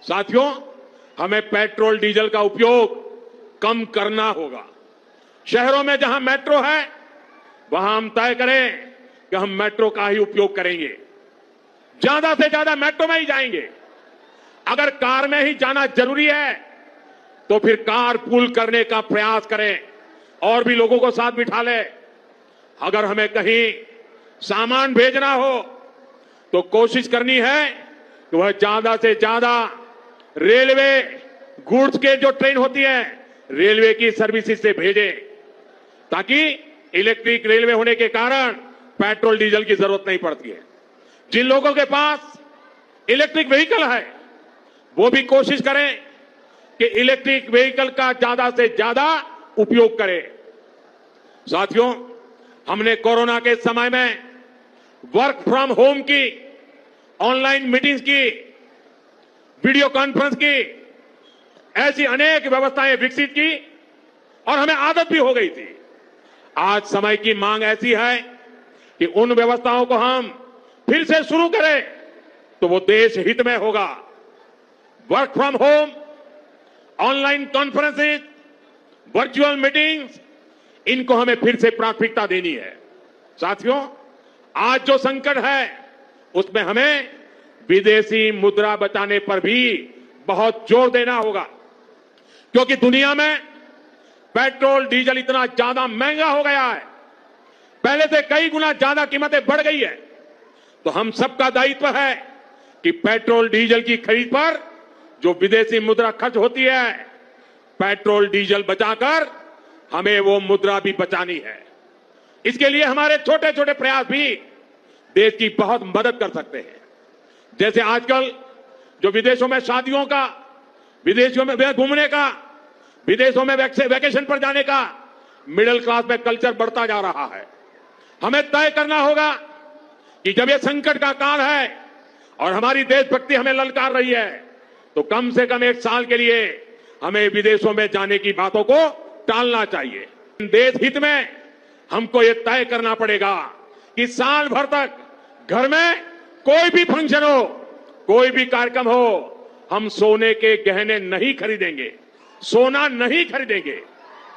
साथियों, हमें petrol diesel का उपयोग कम करना होगा। शहरों में जहां मेट्रो है वहां हम तय करें कि हम मेट्रो का ही उपयोग करेंगे, ज्यादा से ज्यादा मेट्रो में ही जाएंगे। अगर कार में ही जाना जरूरी है तो फिर कार पूल करने का प्रयास करें और भी लोगों को साथ बिठा ले। अगर हमें कहीं सामान भेजना हो तो कोशिश करनी है कि वह ज्यादा से ज्यादा रेलवे गुड्स के जो ट्रेन होती है रेलवे की सर्विसेज से भेजे, ताकि इलेक्ट्रिक रेलवे होने के कारण पेट्रोल डीजल की जरूरत नहीं पड़ती है। जिन लोगों के पास इलेक्ट्रिक व्हीकल है वो भी कोशिश करें कि इलेक्ट्रिक व्हीकल का ज्यादा से ज्यादा उपयोग करें। साथियों, हमने कोरोना के समय में वर्क फ्रॉम होम की, ऑनलाइन मीटिंग्स की, वीडियो कॉन्फ्रेंस की, ऐसी अनेक व्यवस्थाएं विकसित की और हमें आदत भी हो गई थी। आज समय की मांग ऐसी है कि उन व्यवस्थाओं को हम फिर से शुरू करें तो वो देश हित में होगा। Work from home, online conferences, virtual meetings, इनको हमें फिर से प्राथमिकता देनी है। साथियों, आज जो संकट है उसमें हमें विदेशी मुद्रा बचाने पर भी बहुत जोर देना होगा, क्योंकि दुनिया में पेट्रोल डीजल इतना ज्यादा महंगा हो गया है, पहले से कई गुना ज्यादा कीमतें बढ़ गई है। तो हम सबका दायित्व है कि पेट्रोल डीजल की खरीद पर जो विदेशी मुद्रा खर्च होती है, पेट्रोल डीजल बचाकर हमें वो मुद्रा भी बचानी है। इसके लिए हमारे छोटे छोटे प्रयास भी देश की बहुत मदद कर सकते हैं। जैसे आजकल जो विदेशों में शादियों का, विदेशों में घूमने का, विदेशों में वैकेशन पर जाने का मिडिल क्लास में कल्चर बढ़ता जा रहा है। हमें तय करना होगा कि जब ये संकट का काल है और हमारी देशभक्ति हमें ललकार रही है तो कम से कम 1 साल के लिए हमें विदेशों में जाने की बातों को टालना चाहिए। देश हित में हमको ये तय करना पड़ेगा कि साल भर तक घर में कोई भी फंक्शन हो, कोई भी कार्यक्रम हो, हम सोने के गहने नहीं खरीदेंगे, सोना नहीं खरीदेंगे।